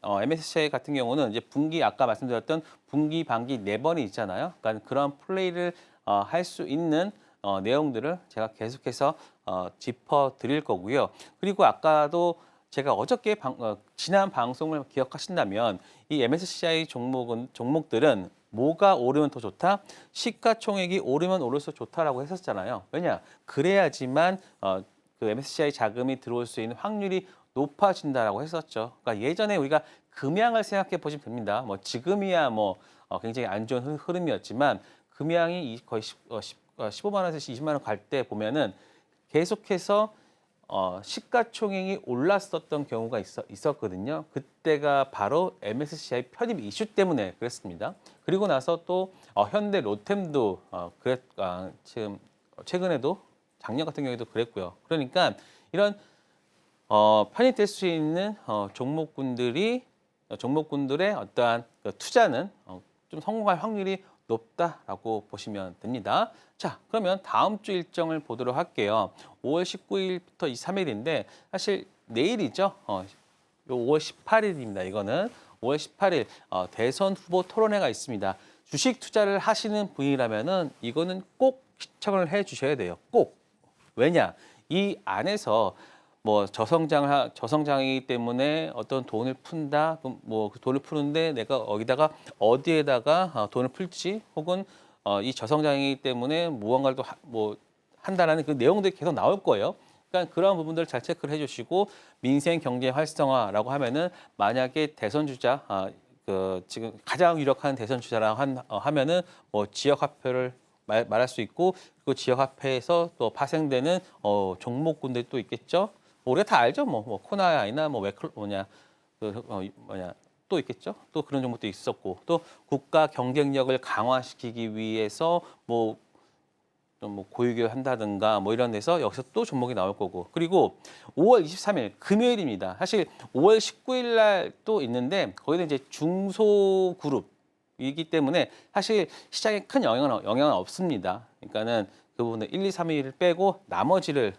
B: MSCI 같은 경우는 이제 분기 아까 말씀드렸던 분기 반기 4번이 있잖아요. 그러니까 그런 플레이를 할 수 있는 내용들을 제가 계속해서 짚어 드릴 거고요. 그리고 아까도 제가 어저께 지난 방송을 기억하신다면 이 MSCI 종목들은 뭐가 오르면 더 좋다? 시가총액이 오르면 오를수록 좋다라고 했었잖아요. 왜냐? 그래야지만 그 MSCI 자금이 들어올 수 있는 확률이 높아진다라고 했었죠. 그러니까 예전에 우리가 금양을 생각해 보시면 됩니다. 뭐 지금이야 뭐 굉장히 안 좋은 흐름이었지만 금양이 거의 15만 원에서 20만 원 갈 때 보면은 계속해서 시가총액이 올랐었던 경우가 있었거든요. 그때가 바로 MSCI 편입 이슈 때문에 그랬습니다. 그리고 나서 또 현대 로템도 지금 최근에도 작년 같은 경우에도 그랬고요. 그러니까 이런 편입될 수 있는 종목군들의 어떠한 그 투자는 좀 성공할 확률이 높다라고 보시면 됩니다. 자, 그러면 다음 주 일정을 보도록 할게요. 5월 19일부터 23일인데 사실 내일이죠. 요 5월 18일입니다. 이거는 5월 18일 대선 후보 토론회가 있습니다. 주식 투자를 하시는 분이라면은 이거는 꼭 시청을 해 주셔야 돼요. 꼭. 왜냐? 이 안에서 뭐 저성장이기 때문에 어떤 돈을 푼다, 뭐 그 돈을 푸는데 내가 어디에다가 돈을 풀지, 혹은 이 저성장이기 때문에 무언가를 또 뭐 한다라는 그 내용들이 계속 나올 거예요. 그러니까 그런 부분들을 잘 체크를 해주시고 민생 경제 활성화라고 하면은 만약에 대선 주자 그 지금 가장 유력한 대선 주자라고 하면은 뭐 지역 화폐를 말할 수 있고 그리고 지역 화폐에서 또 파생되는 종목군들이 또 있겠죠. 뭐 우리가 다 알죠. 뭐 코나이나 뭐 또 있겠죠. 또 그런 종목도 있었고 또 국가 경쟁력을 강화시키기 위해서 뭐 고유교육 한다든가 뭐 이런 데서 여기서 또 종목이 나올 거고 그리고 5월 23일 금요일입니다. 사실 5월 19일 날 또 있는데 거기는 이제 중소그룹이기 때문에 사실 시장에 큰 영향은 없습니다. 그러니까는 그 부분은 1, 2, 3일을 빼고 나머지를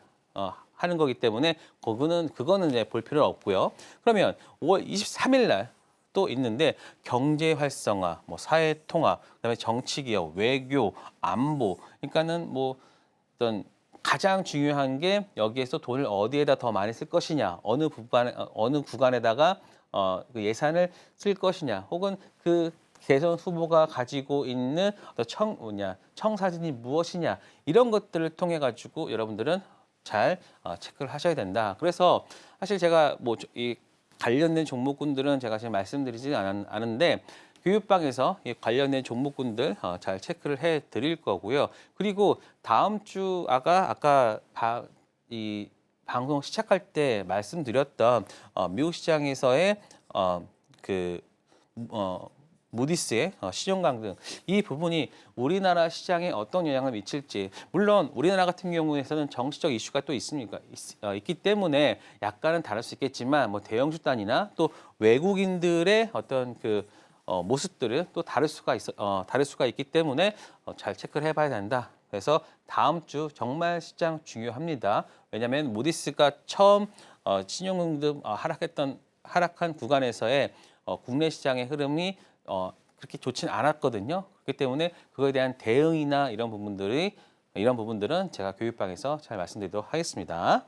B: 하는 거기 때문에 그거는 이제 볼 필요 없고요. 그러면 5월 23일 날 또 있는데 경제 활성화, 뭐 사회 통합, 그다음에 정치 개혁, 외교, 안보. 그러니까는 뭐 어떤 가장 중요한 게 여기에서 돈을 어디에다 더 많이 쓸 것이냐, 어느 구간에다가 그 예산을 쓸 것이냐, 혹은 그 대선 후보가 가지고 있는 청사진이 무엇이냐 이런 것들을 통해 가지고 여러분들은 잘 체크를 하셔야 된다. 그래서 사실 제가 뭐 이 관련된 종목군들은 제가 지금 말씀드리지 않은데 교육방에서 이 관련된 종목군들 잘 체크를 해 드릴 거고요. 그리고 다음 주 아까 이 방송 시작할 때 말씀드렸던 미국 시장에서의 그 무디스의 시종 강등 이 부분이 우리나라 시장에 어떤 영향을 미칠지 물론 우리나라 같은 경우에서는 정치적 이슈가 또 있기 때문에 약간은 다를 수 있겠지만 뭐 대형 주단이나 또 외국인들의 어떤 그 모습들은 또 다를 수가 있기 때문에 잘 체크를 해봐야 된다. 그래서 다음 주 정말 시장 중요합니다. 왜냐하면 무디스가 처음 신용등급 하락한 구간에서의 국내 시장의 흐름이 그렇게 좋진 않았거든요. 그렇기 때문에 그거에 대한 대응이나 이런 부분들은 제가 교육방에서 잘 말씀드리도록 하겠습니다.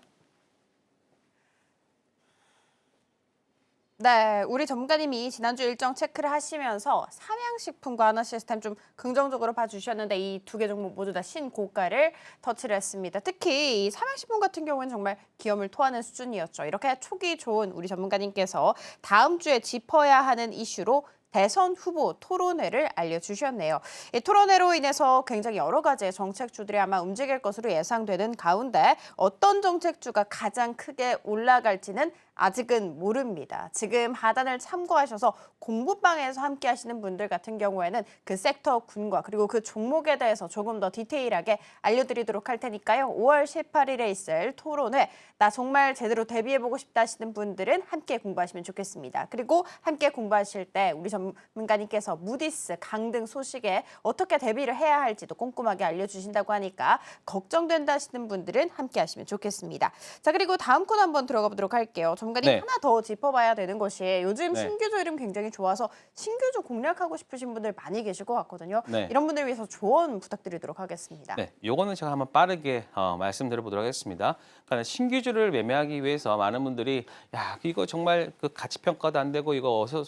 A: 네, 우리 전문가님이 지난주 일정 체크를 하시면서 삼양식품과 하나시스템 좀 긍정적으로 봐주셨는데 이 두 개 종목 모두 다 신고가를 터치를 했습니다. 특히 이 삼양식품 같은 경우는 정말 기염을 토하는 수준이었죠. 이렇게 촉이 좋은 우리 전문가님께서 다음 주에 짚어야 하는 이슈로 대선 후보 토론회를 알려주셨네요. 이 토론회로 인해서 굉장히 여러 가지의 정책주들이 아마 움직일 것으로 예상되는 가운데 어떤 정책주가 가장 크게 올라갈지는 아직은 모릅니다. 지금 하단을 참고하셔서 공부방에서 함께 하시는 분들 같은 경우에는 그 섹터 군과 그리고 그 종목에 대해서 조금 더 디테일하게 알려드리도록 할 테니까요. 5월 18일에 있을 토론회 나 정말 제대로 대비해보고 싶다 하시는 분들은 함께 공부하시면 좋겠습니다. 그리고 함께 공부하실 때 우리 전문가님께서 무디스 강등 소식에 어떻게 대비를 해야 할지도 꼼꼼하게 알려주신다고 하니까 걱정된다 하시는 분들은 함께 하시면 좋겠습니다. 자, 그리고 다음 코너 한번 들어가 보도록 할게요. 전문가님
B: 네.
A: 하나 더 짚어봐야 되는 것이 요즘
B: 네.
A: 신규주 이름 굉장히 좋아서 신규주 공략하고 싶으신 분들 많이 계실 것 같거든요.
B: 네.
A: 이런 분들 위해서 조언 부탁드리도록 하겠습니다.
B: 네, 요거는 제가 한번 빠르게 말씀드려보도록 하겠습니다. 그러니까 신규주를 매매하기 위해서 많은 분들이 야 이거 정말 그 가치 평가도 안 되고 이거 어서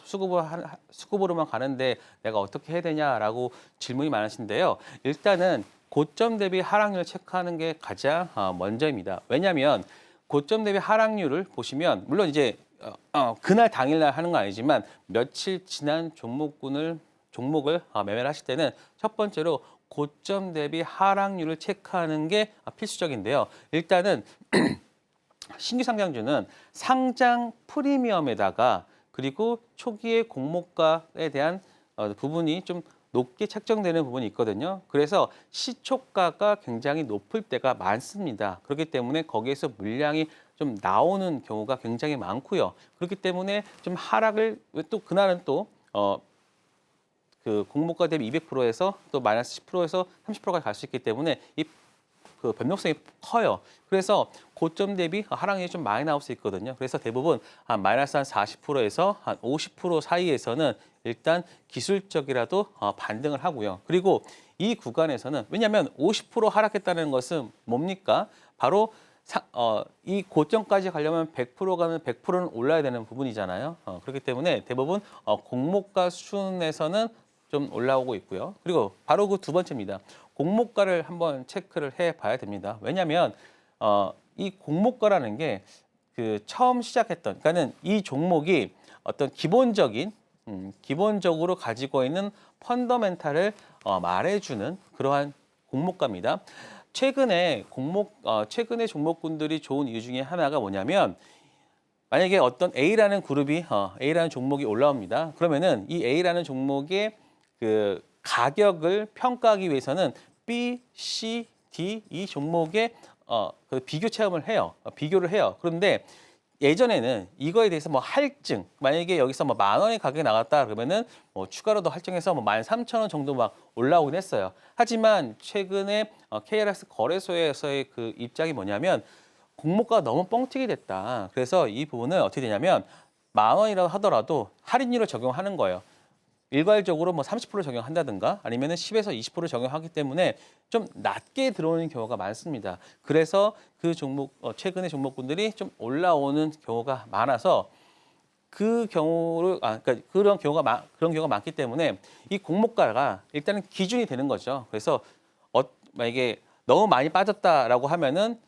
B: 수급으로만 가는데 내가 어떻게 해야 되냐라고 질문이 많으신데요. 일단은 고점 대비 하락률 체크하는 게 가장 먼저입니다. 왜냐하면 고점 대비 하락률을 보시면 물론 이제 그날 당일날 하는 건 아니지만 며칠 지난 종목을 매매를 하실 때는 첫 번째로 고점 대비 하락률을 체크하는 게 필수적인데요. 일단은 신규 상장주는 상장 프리미엄에다가 그리고 초기의 공모가에 대한 부분이 좀 높게 책정되는 부분이 있거든요. 그래서 시초가가 굉장히 높을 때가 많습니다. 그렇기 때문에 거기에서 물량이 좀 나오는 경우가 굉장히 많고요. 그렇기 때문에 좀 하락을 또 그날은 또 그 공모가 대비 200%에서 또 마이너스 10%에서 30%까지 갈 수 있기 때문에 그 변동성이 커요. 그래서 고점 대비 하락률이 좀 많이 나올 수 있거든요. 그래서 대부분 한 마이너스 한 40%에서 한 50% 사이에서는 일단 기술적이라도 반등을 하고요. 그리고 이 구간에서는 왜냐하면 50% 하락했다는 것은 뭡니까? 바로 이 고점까지 가려면 100% 가면 100%는 올라야 되는 부분이잖아요. 그렇기 때문에 대부분 공모가 수준에서는 좀 올라오고 있고요. 그리고 바로 그 두 번째입니다. 공모가를 한번 체크를 해봐야 됩니다. 왜냐하면 이 공모가라는 게 그 처음 시작했던, 그러니까는 이 종목이 어떤 기본적으로 가지고 있는 펀더멘탈을 말해주는 그러한 공모가입니다. 최근에 종목군들이 좋은 이유 중에 하나가 뭐냐면 만약에 어떤 A라는 그룹이 A라는 종목이 올라옵니다. 그러면은 이 A라는 종목의 그 가격을 평가하기 위해서는 B, C, D 이 종목의 그 비교 체험을 해요. 비교를 해요. 그런데 예전에는 이거에 대해서 뭐 할증, 만약에 여기서 뭐 10,000원의 가격이 나갔다 그러면은 뭐 추가로 더 할증해서 뭐 13,000원 정도 막 올라오긴 했어요. 하지만 최근에 KRX 거래소에서의 그 입장이 뭐냐면 공모가가 너무 뻥튀기 됐다. 그래서 이 부분은 어떻게 되냐면 10,000원이라도 하더라도 할인율을 적용하는 거예요. 일괄적으로 뭐 30% 적용한다든가 아니면은 10에서 20% 적용하기 때문에 좀 낮게 들어오는 경우가 많습니다. 그래서 그 종목 최근에 종목군들이 좀 올라오는 경우가 많아서 그러니까 그런 경우가 많기 때문에 이 공모가가 일단은 기준이 되는 거죠. 그래서 만약에 너무 많이 빠졌다라고 하면은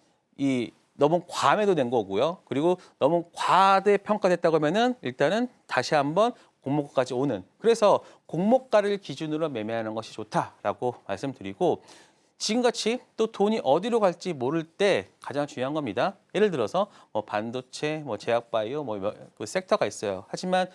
B: 너무 과매도 된 거고요. 그리고 너무 과대평가됐다고 하면은 일단은 다시 한번 공모가까지 오는. 그래서 공모가를 기준으로 매매하는 것이 좋다라고 말씀드리고 지금같이 또 돈이 어디로 갈지 모를 때 가장 중요한 겁니다. 예를 들어서 뭐 반도체, 뭐 제약바이오, 그 섹터가 있어요. 하지만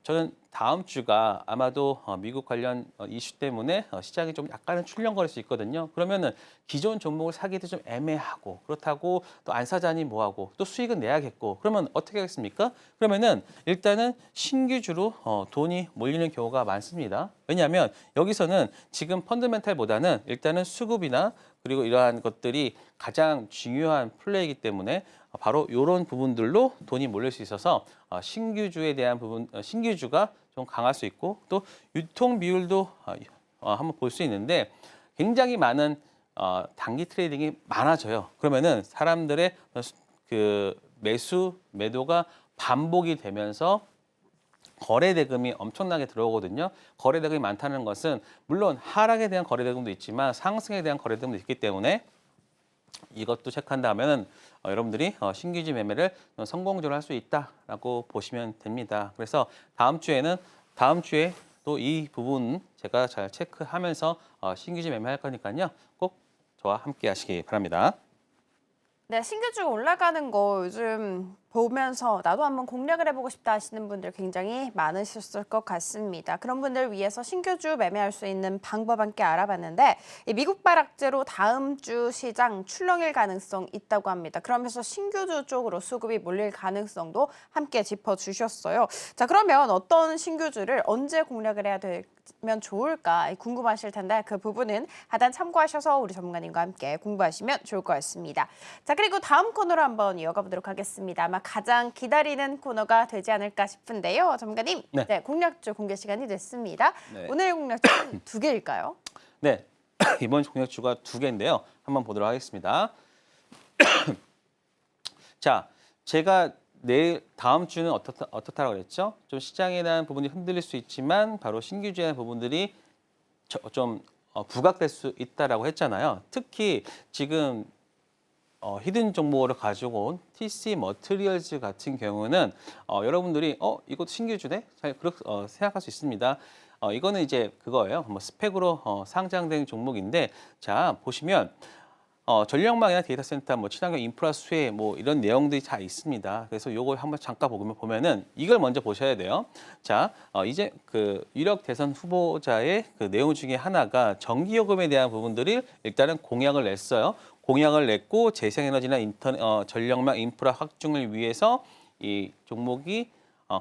B: 저는 다음 주가 아마도 미국 관련 이슈 때문에 시장이 좀 약간은 출렁거릴 수 있거든요. 그러면은 기존 종목을 사기도 좀 애매하고 그렇다고 또 안 사자니 뭐하고 또 수익은 내야겠고 그러면 어떻게 하겠습니까? 그러면은 일단은 신규주로 돈이 몰리는 경우가 많습니다. 왜냐하면 여기서는 지금 펀드멘탈보다는 일단은 수급이나 그리고 이러한 것들이 가장 중요한 플레이이기 때문에 바로 이런 부분들로 돈이 몰릴 수 있어서 신규주에 대한 부분, 신규주가 좀 강할 수 있고 또 유통 비율도 한번 볼 수 있는데 굉장히 많은 단기 트레이딩이 많아져요. 그러면은 사람들의 그 매도가 반복이 되면서 거래 대금이 엄청나게 들어오거든요. 거래 대금이 많다는 것은 물론 하락에 대한 거래 대금도 있지만 상승에 대한 거래 대금도 있기 때문에 이것도 체크한다면은 여러분들이 신규지 매매를 성공적으로 할 수 있다라고 보시면 됩니다. 그래서 다음 주에 또 이 부분 제가 잘 체크하면서 신규지 매매할 거니까요. 꼭 저와 함께 하시기 바랍니다.
A: 네, 신규주 올라가는 거 요즘 보면서 나도 한번 공략을 해보고 싶다 하시는 분들 굉장히 많으셨을 것 같습니다. 그런 분들 위해서 신규주 매매할 수 있는 방법 함께 알아봤는데 이 미국 발악제로 다음 주 시장 출렁일 가능성 있다고 합니다. 그러면서 신규주 쪽으로 수급이 몰릴 가능성도 함께 짚어주셨어요. 자, 그러면 어떤 신규주를 언제 공략을 해야 되면 좋을까 궁금하실 텐데 그 부분은 하단 참고하셔서 우리 전문가님과 함께 공부하시면 좋을 것 같습니다. 자, 그리고 다음 코너로 한번 이어가 보도록 하겠습니다. 아마 가장 기다리는 코너가 되지 않을까 싶은데요. 전문가님,
B: 네.
A: 공략주 공개 시간이 됐습니다.
B: 네.
A: 오늘 공략주는 두 개일까요?
B: 네, 이번 공략주가 두 개인데요. 한번 보도록 하겠습니다. 자, 제가 다음 주는 어떻다라고 그랬죠? 좀 시장에 대한 부분이 흔들릴 수 있지만 바로 신규주에 대한 부분들이 좀 부각될 수 있다라고 했잖아요. 특히 지금 히든 정보를 가지고 온 TC 머티리얼즈 같은 경우는 여러분들이 이것도 신규주네? 잘 생각할 수 있습니다. 이거는 이제 그거예요. 뭐 스펙으로 상장된 종목인데 자 보시면 전력망이나 데이터 센터, 뭐 친환경 인프라 수혜, 뭐 이런 내용들이 다 있습니다. 그래서 요걸 한번 잠깐 보면은 이걸 먼저 보셔야 돼요. 자, 이제 그 유력 대선 후보자의 그 내용 중에 하나가 전기요금에 대한 부분들이 일단은 공약을 냈어요. 공약을 냈고 재생에너지나 전력망 인프라 확충을 위해서 이 종목이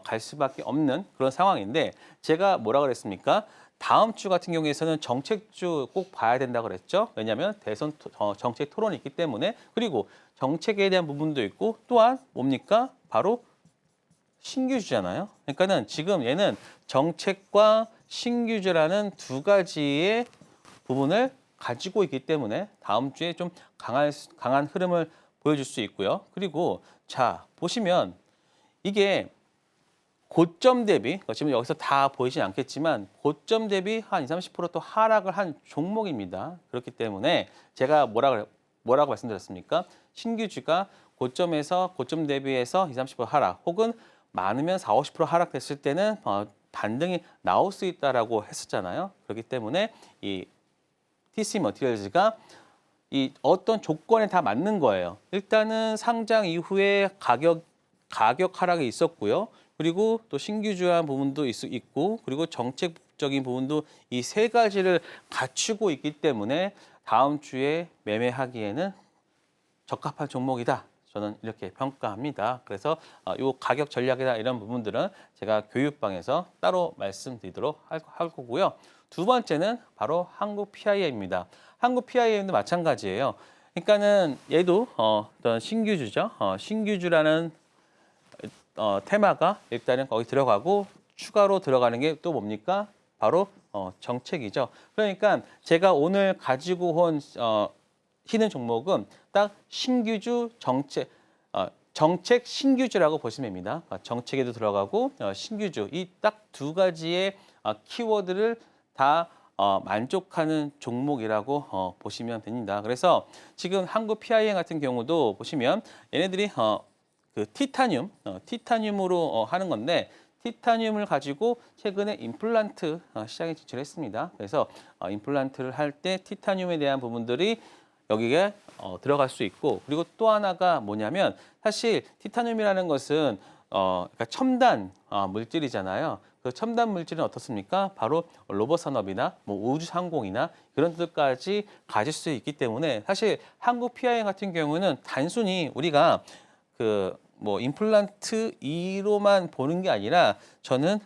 B: 갈 수밖에 없는 그런 상황인데 제가 뭐라 그랬습니까? 다음 주 같은 경우에서는 정책주 꼭 봐야 된다고 그랬죠. 왜냐하면 대선 정책 토론이 있기 때문에 그리고 정책에 대한 부분도 있고 또한 뭡니까? 바로 신규주잖아요. 그러니까는 지금 얘는 정책과 신규주라는 두 가지의 부분을 가지고 있기 때문에 다음 주에 좀 강한 흐름을 보여줄 수 있고요. 그리고 자 보시면 이게 고점 대비, 지금 여기서 다 보이진 않겠지만 고점 대비 한 20-30%또 하락을 한 종목입니다. 그렇기 때문에 제가 뭐라고 말씀드렸습니까? 신규주가 고점 대비해서 20-30% 하락 혹은 많으면 40-50% 하락됐을 때는 반등이 나올 수 있다라고 했었잖아요. 그렇기 때문에 이 TC 머티리얼즈가 이 어떤 조건에 다 맞는 거예요. 일단은 상장 이후에 가격 하락이 있었고요. 그리고 또 신규주한 부분도 있고 그리고 정책적인 부분도 이 세 가지를 갖추고 있기 때문에 다음 주에 매매하기에는 적합한 종목이다. 저는 이렇게 평가합니다. 그래서 이 가격 전략이나 이런 부분들은 제가 교육방에서 따로 말씀드리도록 할 거고요. 두 번째는 바로 한국 PIA입니다. 한국 PIA도 마찬가지예요. 그러니까는 얘도 어떤 신규주죠. 신규주라는 테마가 일단은 거기 들어가고 추가로 들어가는 게 또 뭡니까? 바로 정책이죠. 그러니까 제가 오늘 가지고 온 히든 종목은 딱 신규주 정책 신규주라고 보시면 됩니다. 정책에도 들어가고 신규주 이 딱 두 가지의 키워드를 다 만족하는 종목이라고 보시면 됩니다. 그래서 지금 한국 PIM 같은 경우도 보시면 얘네들이 그 티타늄으로 하는 건데 티타늄을 가지고 최근에 임플란트 시장에 진출했습니다. 그래서 임플란트를 할 때 티타늄에 대한 부분들이 여기에 들어갈 수 있고, 그리고 또 하나가 뭐냐면 사실 티타늄이라는 것은 그러니까 첨단 물질이잖아요. 그 첨단 물질은 어떻습니까? 바로 로봇 산업이나 뭐 우주 상공이나 그런 데까지 가질 수 있기 때문에 사실 한국 PIM 같은 경우는 단순히 우리가 그 뭐 임플란트 2로만 보는 게 아니라 저는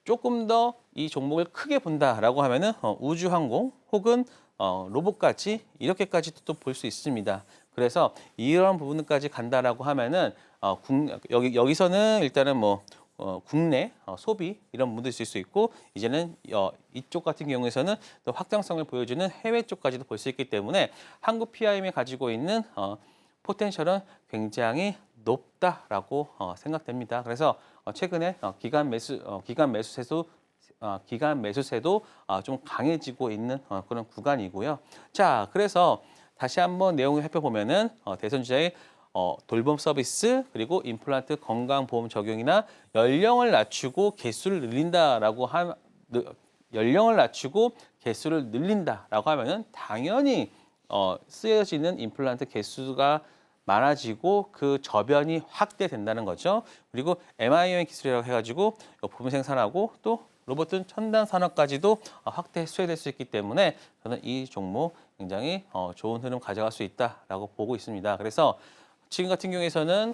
B: 조금 더 이 종목을 크게 본다라고 하면은 우주 항공 혹은 로봇까지 이렇게까지도 또 볼 수 있습니다. 그래서 이런 부분까지 간다라고 하면은 여기서는 일단은 뭐 국내 소비 이런 부분도 있을 수 있고, 이제는 이쪽 같은 경우에서는 또 확장성을 보여주는 해외 쪽까지도 볼 수 있기 때문에 한국 PIM이 가지고 있는 포텐셜은 굉장히 높다라고 생각됩니다. 그래서 최근에 기간 매수세도 좀 강해지고 있는 그런 구간이고요. 자, 그래서 다시 한번 내용을 살펴보면은 대선주자의 돌봄 서비스, 그리고 임플란트 건강보험 적용이나 연령을 낮추고 개수를 늘린다라고 하면은 당연히 쓰여지는 임플란트 개수가 많아지고 그 저변이 확대된다는 거죠. 그리고 MIM 기술이라고 해가지고 부품 생산하고 또 로봇은 첨단 산업까지도 확대 수혜될 수 있기 때문에 저는 이 종목 굉장히 좋은 흐름 가져갈 수 있다라고 보고 있습니다. 그래서 지금 같은 경우에서는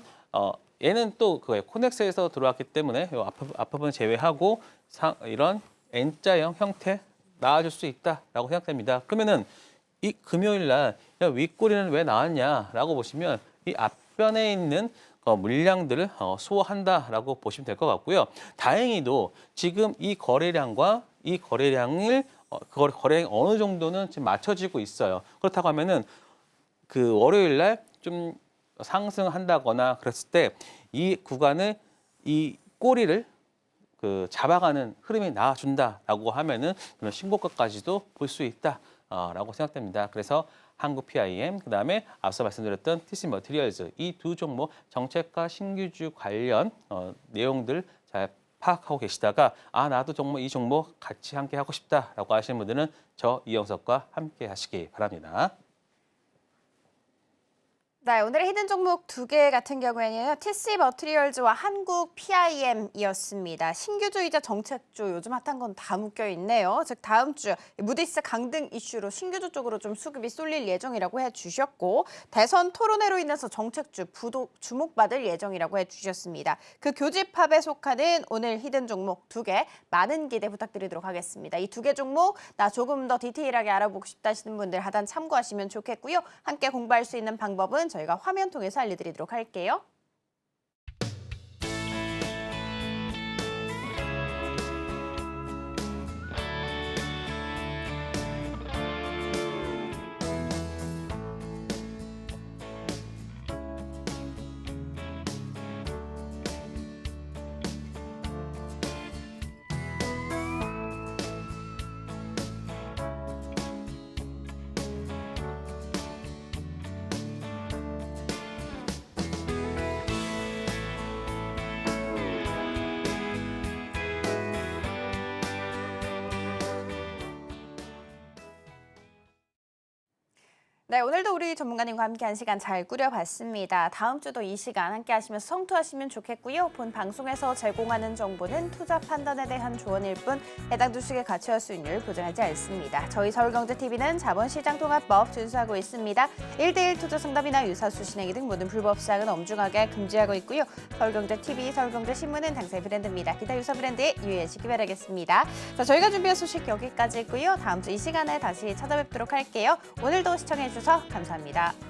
B: 얘는 또 그 코넥스에서 들어왔기 때문에 앞부분 제외하고 이런 N자형 형태 나와줄 수 있다라고 생각됩니다. 그러면은 이 금요일 날 윗꼬리는 왜 나왔냐라고 보시면 이 앞변에 있는 물량들을 소화한다라고 보시면 될 것 같고요. 다행히도 지금 이 거래량과 이 거래량을 거래량이 어느 정도는 지금 맞춰지고 있어요. 그렇다고 하면은 그 월요일 날 좀 상승한다거나 그랬을 때 이 구간을 이 꼬리를 그 잡아가는 흐름이 나와준다라고 하면은 그런 신고가까지도 볼 수 있다라고 생각됩니다. 그래서 한국 PIM, 그다음에 앞서 말씀드렸던 TC 머티리얼즈 이 두 종목 정책과 신규주 관련 내용들 잘 파악하고 계시다가 나도 정말 이 종목 같이 함께 하고 싶다라고 하시는 분들은 저 이영석과 함께 하시기 바랍니다.
A: 네, 오늘의 히든 종목 두 개 같은 경우에는요. TC 머티리얼즈와 한국 PIM이었습니다. 신규주이자 정책주 요즘 핫한 건 다 묶여 있네요. 즉 다음 주 무디스 강등 이슈로 신규주 쪽으로 좀 수급이 쏠릴 예정이라고 해주셨고, 대선 토론회로 인해서 정책주 주목받을 예정이라고 해주셨습니다. 그 교집합에 속하는 오늘 히든 종목 두 개 많은 기대 부탁드리도록 하겠습니다. 이 두 개 종목 나 조금 더 디테일하게 알아보고 싶다 하시는 분들 하단 참고하시면 좋겠고요. 함께 공부할 수 있는 방법은 저희가 화면 통해서 알려드리도록 할게요. 네, 오늘도 우리 전문가님과 함께 한 시간 잘 꾸려봤습니다. 다음 주도 이 시간 함께 하시면서 성투하시면 좋겠고요. 본 방송에서 제공하는 정보는 투자 판단에 대한 조언일 뿐 해당 주식의 가치와 수익률 보장하지 않습니다. 저희 서울경제TV는 자본시장통합법 준수하고 있습니다. 1대1 투자 상담이나 유사수 신행위 등 모든 불법 사항은 엄중하게 금지하고 있고요. 서울경제TV, 서울경제신문은 당사의 브랜드입니다. 기타 유사 브랜드에 유의하시기 바라겠습니다. 자, 저희가 준비한 소식 여기까지고요. 다음 주 이 시간에 다시 찾아뵙도록 할게요. 오늘도 시청해주셔서 감사합니다.